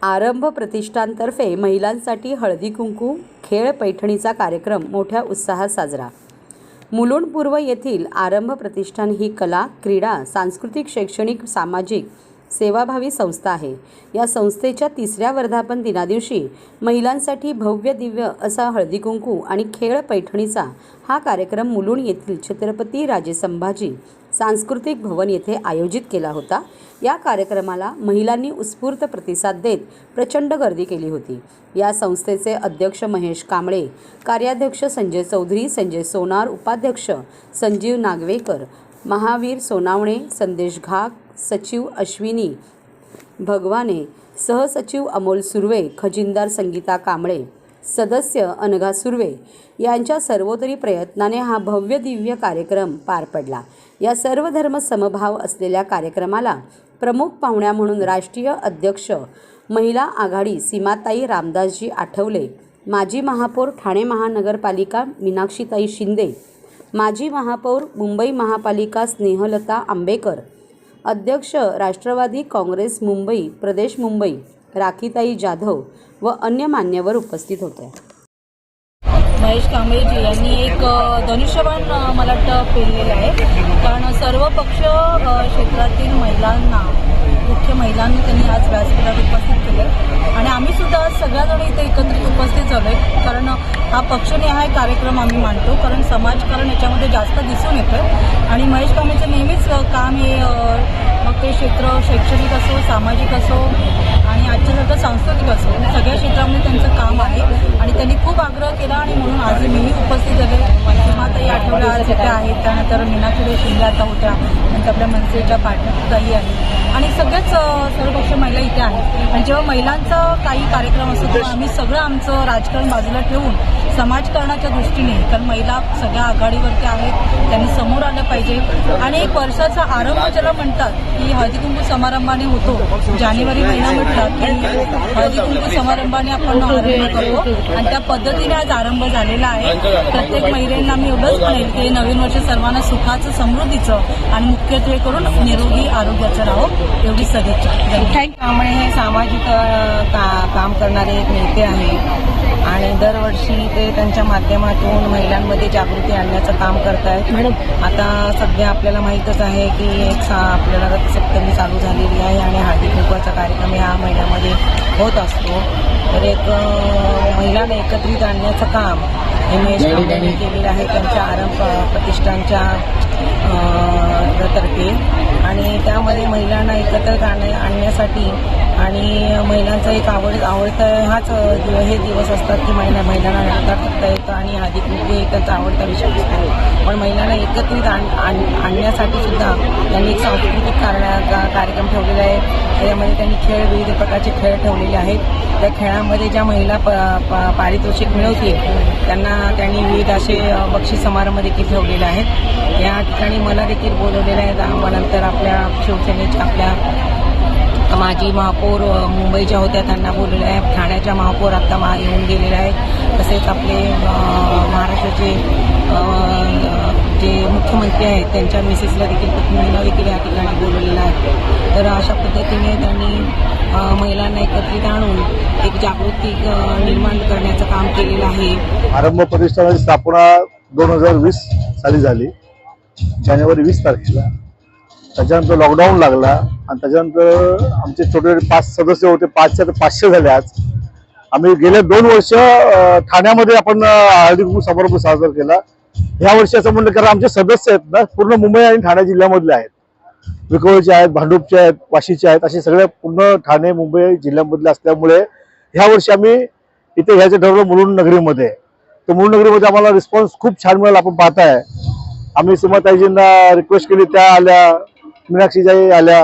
आरंभ प्रतिष्ठानतर्फे महिलांसाठी हळदी कुंकू खेळ पैठणीचा कार्यक्रम मोठ्या उत्साहात साजरा। मुलुंड पूर्व येथील आरंभ प्रतिष्ठान ही कला, क्रीडा, सांस्कृतिक, शैक्षणिक, सामाजिक सेवाभावी संस्था आहे। या संस्थेच्या 3ऱ्या वर्धापन दिनादिवशी महिलांसाठी भव्य दिव्य असा हळदी कुंकू आणि खेळ पैठणीचा हा कार्यक्रम मुलुंड येथील छत्रपती राजे संभाजी सांस्कृतिक भवन येथे आयोजित केला होता। या कार्यक्रमाला महिलांनी उत्स्फूर्त प्रतिसाद देत प्रचंड गर्दी केली होती। या संस्थेचे अध्यक्ष महेश कांबळे, कार्याध्यक्ष संजय चौधरी, संजय सोनार, उपाध्यक्ष संजीव नागवेकर, महावीर सोनावणे, संदेश घाग, सचिव अश्विनी भगवाने, सहसचिव अमोल सुर्वे, खजिनदार संगीता कांबळे, सदस्य अनघा सुर्वे यांच्या सर्वोतरी प्रयत्नाने हा भव्य दिव्य कार्यक्रम पार पडला। या सर्व धर्म समभाव असलेल्या कार्यक्रमाला प्रमुख पाहुण्या म्हणून राष्ट्रीय अध्यक्ष महिला आघाडी सीमाताई रामदासजी आठवले, माजी महापौर ठाणे महानगरपालिका मीनाक्षीताई शिंदे, माजी महापौर मुंबई महापालिका स्नेहलता आंबेकर, अध्यक्ष राष्ट्रवादी काँग्रेस मुंबई प्रदेश मुंबई राखीताई जाधव व अन्य मान्यवर उपस्थित होते। महेश कांबळेजी यांनी एक धनुष्यबाण मला वाटतं पेरलेलं आहे, कारण सर्व पक्ष क्षेत्रातील महिलांना, मुख्य महिलांनी त्यांनी आज व्यासपीठात उपस्थित केले आणि आम्ही सुद्धा सगळ्याजण इथे एकत्रित उपस्थित झालो आहे। कारण हा पक्षनिहाय कार्यक्रम आम्ही मांडतो, कारण समाजकारण याच्यामध्ये जास्त दिसून येतं आणि महेश कांबळेचं नेहमीच काम हे मग ते क्षेत्र शैक्षणिक असो, सामाजिक असो आणि आजच्यासारखं सांस्कृतिक असो, सगळ्या क्षेत्रामध्ये त्यांचं काम आहे आणि त्यांनी खूप आग्रह केला आणि म्हणून आज मीही उपस्थित झाले। सीमाताई आठवले आज इथे आहेत, त्यानंतर मीनाक्षी शिंदे आता होत्या, नंतर आपल्या मनसेच्या पाठकताई आहे आणि सगळ्याच सर्वपक्ष महिला इथे आहेत। आणि जेव्हा महिलांचा काही कार्यक्रम असतो तेव्हा आम्ही सगळं आमचं राजकारण बाजूला ठेवून समाजकारणाच्या दृष्टीने, कारण महिला सगळ्या आघाडीवरती आहेत, त्यांनी समोर आलं पाहिजे आणि एक वर्षाचा आरंभ ज्याला म्हणतात की हळदी कुंकू समारंभाने होतो। जानेवारी महिना म्हटला की हळदी कुंकू समारंभाने आपण आरंभ करतो आणि त्या पद्धतीने आज आरंभ झालेला आहे। प्रत्येक महिलांना मी एवढंच म्हणेल की नवीन वर्ष सर्वांना सुखाचं, समृद्धीचं आणि मुख्यत्वे करून निरोगी आरोग्याचं राहो, एवढी सदिच्छा। कांबळे हे सामाजिक काम करणारे एक नेते आहेत आणि दरवर्षी ते त्यांच्या माध्यमातून महिलांमध्ये जागृती आणण्याचं काम करत आहेत। आता सध्या आपल्याला माहीतच आहे की आपल्याला रथसप्तमी चालू झालेली आहे आणि हळदी कुंकवाचा कार्यक्रम या महिन्यामध्ये होत असतो। तर एक महिलांना एकत्रित आणण्याचं काम हे महेश कांबळे केलेलं आहे त्यांच्या आरंभ प्रतिष्ठानच्या तर्फे आणि त्यामध्ये महिलांना एकत्र आणण्यासाठी आणि महिलांचा एक आवडता हाच हे दिवस असतात की महिलांना करता येतं आणि हळदी कुंकू एक त्यांचा आवडता विषय असतो। पण महिलांना एकत्रित आणण्यासाठी सुद्धा त्यांनी एक सांस्कृतिक कार्यक्रम ठेवलेला आहे। त्यामध्ये त्यांनी विविध प्रकारचे खेळ ठेवलेले आहेत। त्या खेळामध्ये ज्या महिला पारितोषिक मिळवतील त्यांनी विविध असे बक्षीस समारंभ देखील ठेवलेले आहेत। या ठिकाणी मला देखील बोलवलेलं आहे। नंतर आपल्या शिवसेनेच्या आपल्या माजी महापौर मुंबईच्या होत्या त्यांना बोललेलं आहे। ठाण्याच्या महापौर आता येऊन गेलेले आहेत। तसेच आपले महाराष्ट्राचे जे मुख्यमंत्री आहेत त्यांच्या मिसेसला देखील पत्नीला देखील या ठिकाणी बोलवलेलं आहे। तर अशा पद्धतीने त्यांनी महिलांना एकत्रित आणून एक जागृती निर्माण करण्याचं काम केलेलं आहे। आरंभ प्रतिष्ठानाची स्थापना 2020 साली झाली, जानेवारी 20 तारखेला। त्याच्यानंतर लॉकडाऊन लागला आणि त्याच्यानंतर आमचे छोटे 5 सदस्य होते, 5च्या 500 झाले। आज आम्ही गेले 2 वर्ष ठाण्यामध्ये आपण हळदी कुंकू समारंभ साजरा केला। ह्या वर्षी असं म्हणलं कारण आमचे सदस्य आहेत ना पूर्ण मुंबई आणि ठाणे जिल्ह्यामधले आहेत, विकोळचे आहेत, भांडूपचे आहेत, वाशीचे आहेत, असे सगळे पूर्ण ठाणे मुंबई जिल्ह्यामधले असल्यामुळे ह्या वर्षी आम्ही इथे घ्यायचं ठरवलं मुलुंड नगरीमध्ये। तर मुलुंड नगरीमध्ये आम्हाला रिस्पॉन्स खूप छान मिळाला, आपण पाहताय। आम्ही सीमाताईजींना रिक्वेस्ट केली, त्या आल्या, मीनाक्षीताई आल्या,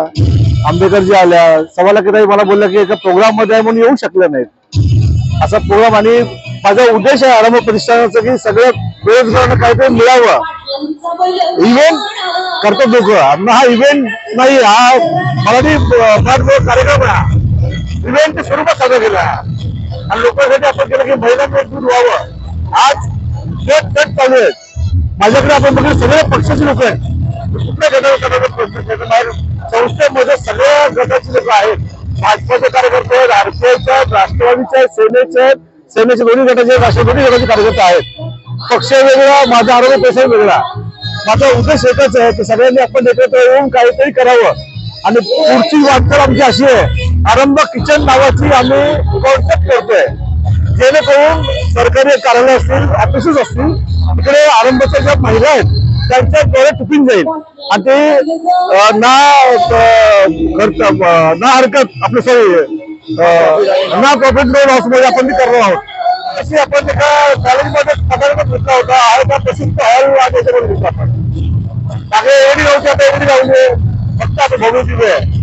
आंबेकरजी आल्या, सवालाखीताई मला बोलल्या की एका प्रोग्राम मध्ये आहे म्हणून येऊ शकल्या नाहीत। असा प्रोग्राम आणि माझा उद्देश आहे आरंभ प्रतिष्ठानाचा की सगळ्या बेरोजगारांना काहीतरी मिळावं। इव्हेंट करतो लोक, हा इव्हेंट नाही, हा मराठी कार्यक्रम आहे, इव्हेंट स्वरूपात साजरा केला आणि लोकांसाठी आपण केलं की महिलांना एकजूट व्हावं। आज गट चालू आहेत माझ्याकडे, आपण बघितलं सगळ्या पक्षाचे लोक आहेत, कुठल्या गटाला संस्थेमध्ये सगळ्या गटाची लोक आहेत भाजपचे कार्यकर्ते आहेत, आरपीआयचे आहेत, राष्ट्रवादीचे आहेत, सेनेचे आहेत, सेनेचे दोन्ही गटाचे आहेत, अशा दोन्ही गटाचे कार्यकर्ते आहेत. पक्ष वेगळा, माझा आरोग्य पेशा वेगळा. माझा उद्देश एकच आहे की सगळ्यांनी आपण एकत्र येऊन काहीतरी करावं. आणि पुढची वाटचाल आमची अशी आहे, आरंभ किचन नावाची आम्ही कॉन्सेप्ट करतोय, जेणेकरून सरकारी कार्यालय असतील, ऑफिसेस असतील, तिकडे आरंभच्या ज्या महिला आहेत त्यांच्या डोळे टिफिन जाईल आणि ते ना हरकत आपलं सॉरी ना प्रॉफिट लॉस मध्ये आपण ती करणार आहोत. अशी आपण एका कॉलेजमध्ये पदार्थ घेतला होता, आहे का प्रसिद्ध हॉल आणि याच्यामध्ये घेतला आपण. मागे एवढी नव्हती, आता एवढी राहून फक्त आता भविष्य आहे.